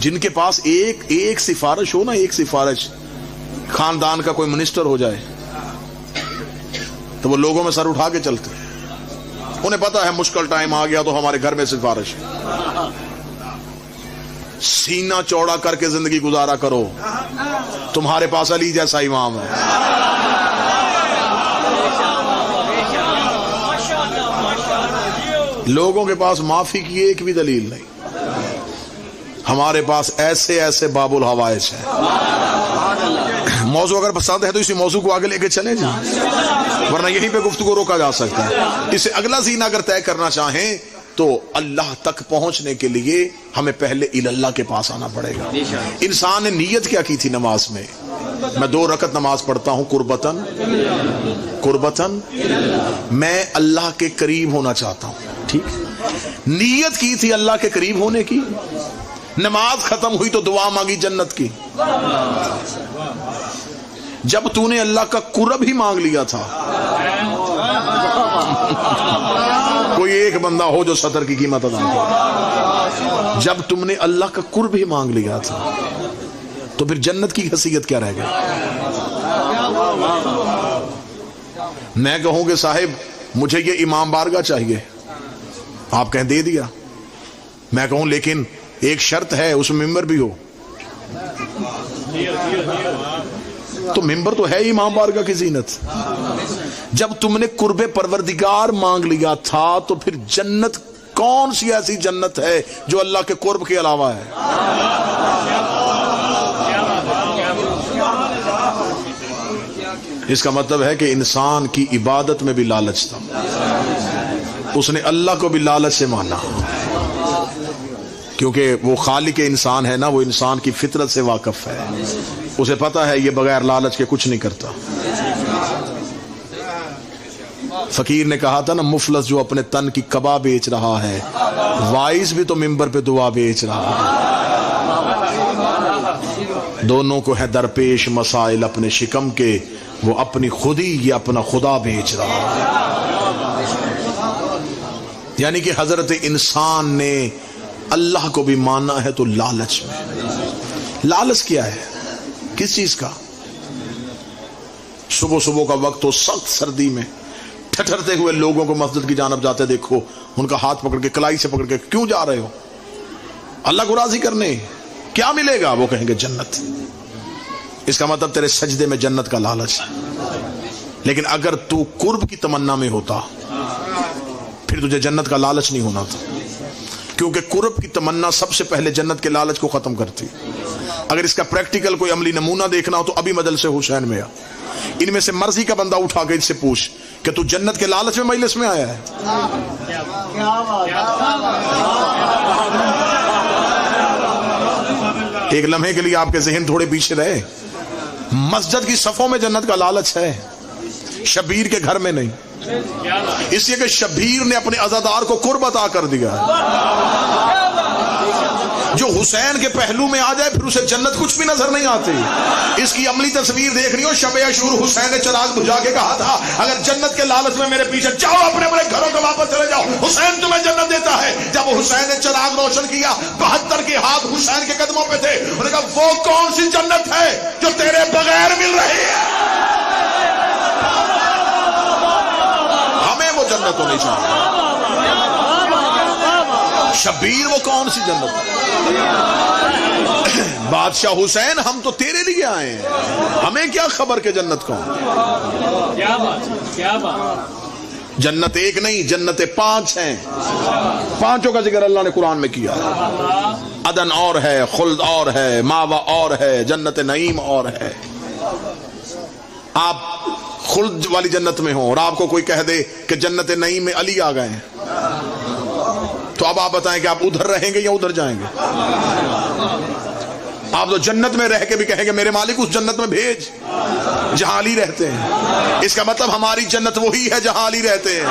جن کے پاس ایک سفارش ہو نا، ایک سفارش، خاندان کا کوئی منسٹر ہو جائے تو وہ لوگوں میں سر اٹھا کے چلتے، انہیں پتا ہے مشکل ٹائم آ گیا تو ہمارے گھر میں سفارش ہے۔ سینہ چوڑا کر کے زندگی گزارا کرو، تمہارے پاس علی جیسا امام ہے۔ لوگوں کے پاس معافی کی ایک بھی دلیل نہیں، ہمارے پاس ایسے ایسے باب الحوائج ہیں۔ موضوع اگر پسند ہے تو اسی موضوع کو آگے لے کے چلیں جی، ورنہ یہیں پہ گفتگو روکا جا سکتا ہے۔ اسے اگلا زینہ اگر طے کرنا چاہیں تو اللہ تک پہنچنے کے لیے ہمیں پہلے اللہ کے پاس آنا پڑے گا۔ انسان نے نیت کیا کی تھی نماز میں؟ میں 2 رکعت نماز پڑھتا ہوں قربتاً میں اللہ کے قریب ہونا چاہتا ہوں، ٹھیک؟ نیت کی تھی اللہ کے قریب ہونے کی، نماز ختم ہوئی تو دعا مانگی جنت کی۔ جب تو نے اللہ کا قرب ہی مانگ لیا تھا، کوئی ایک بندہ ہو جو سطر کی قیمت ادا کرے، جب تم نے اللہ کا قرب ہی مانگ لیا تھا تو پھر جنت کی حیثیت کیا رہ گئی؟ میں کہوں کہ صاحب مجھے یہ امام بارگاہ چاہیے، آپ کہیں دے دیا، میں کہوں لیکن ایک شرط ہے اس میں ممبر بھی ہو، تو ممبر تو ہے امام بارگاہ کی زینت۔ جب تم نے قرب پروردگار مانگ لیا تھا تو پھر جنت کون سی ایسی جنت ہے جو اللہ کے قرب کے علاوہ ہے؟ اس کا مطلب ہے کہ انسان کی عبادت میں بھی لالچ تھا، اس نے اللہ کو بھی لالچ سے مانا، کیونکہ وہ خالق انسان ہے نا، وہ انسان کی فطرت سے واقف ہے، اسے پتا ہے یہ بغیر لالچ کے کچھ نہیں کرتا۔ فقیر نے کہا تھا نا، مفلس جو اپنے تن کی قبا بیچ رہا ہے، وائز بھی تو ممبر پہ دعا بیچ رہا ہے۔ دونوں کو ہے درپیش مسائل اپنے شکم کے، وہ اپنی خودی یا اپنا خدا بیچ رہا ہے۔ یعنی کہ حضرت انسان نے اللہ کو بھی مانا ہے تو لالچ میں۔ لالچ کیا ہے؟ کس چیز کا؟ صبح کا وقت ہو، سخت سردی میں ٹھٹھرتے ہوئے لوگوں کو مسجد کی جانب جاتے دیکھو، ان کا ہاتھ پکڑ کے کلائی سے پکڑ کے، کیوں جا رہے ہو؟ اللہ کو راضی کرنے۔ کیا ملے گا؟ وہ کہیں گے جنت۔ اس کا مطلب تیرے سجدے میں جنت کا لالچ ہے۔ لیکن اگر تو قرب کی تمنا میں ہوتا پھر تجھے جنت کا لالچ نہیں ہونا تھا، کیونکہ قرب کی تمنا سب سے پہلے جنت کے لالچ کو ختم کرتی۔ اگر اس کا پریکٹیکل کوئی عملی نمونہ دیکھنا ہو تو ابھی مجلس حسین میں ان میں سے مرضی کا بندہ اٹھا کے ان سے پوچھ کہ تو جنت کے لالچ میں مجلس میں آیا ہے؟ ایک لمحے کے لیے آپ کے ذہن تھوڑے پیچھے رہے، مسجد کی صفوں میں جنت کا لالچ ہے، شبیر کے گھر میں نہیں، اس لیے کہ شبیر نے اپنے عزادار کو قرب عطا کر دیا۔ جو حسین کے پہلو میں آ جائے پھر اسے جنت کچھ بھی نظر نہیں آتی۔ اس کی عملی تصویر دیکھنی ہو، شب عاشور حسین نے چراغ بجھا کے کہا تھا اگر جنت کے لالچ میں میرے پیچھے جاؤ، اپنے اپنے گھروں کو واپس چلے جاؤ، حسین تمہیں جنت دیتا ہے۔ جب حسین نے چراغ روشن کیا 72 کے ہاتھ حسین کے قدموں پہ تھے، انہوں نے کہا وہ کون سی جنت ہے جو تیرے بغیر مل رہی ہے؟ ہمیں وہ جنت ہونی چاہیے۔ شبیر وہ کون سی جنت ہے؟ بادشاہ حسین ہم تو تیرے لیے آئے ہیں، ہمیں کیا خبر کہ جنت کون؟ کیا بات؟ جنت ایک نہیں، جنت 5 ہیں، 5 کا ذکر اللہ نے قرآن میں کیا۔ عدن اور ہے، خلد اور ہے، ماوا اور ہے، جنت نعیم اور ہے۔ آپ خلد والی جنت میں ہوں اور آپ کو کوئی کہہ دے کہ جنت نعیم میں علی آ گئے ہیں، تو اب آپ بتائیں کہ آپ ادھر رہیں گے یا ادھر جائیں گے؟ آپ تو جنت میں رہ کے بھی کہیں گے میرے مالک اس جنت میں بھیج جہاں علی رہتے ہیں۔ اس کا مطلب ہماری جنت وہی ہے جہاں علی رہتے ہیں۔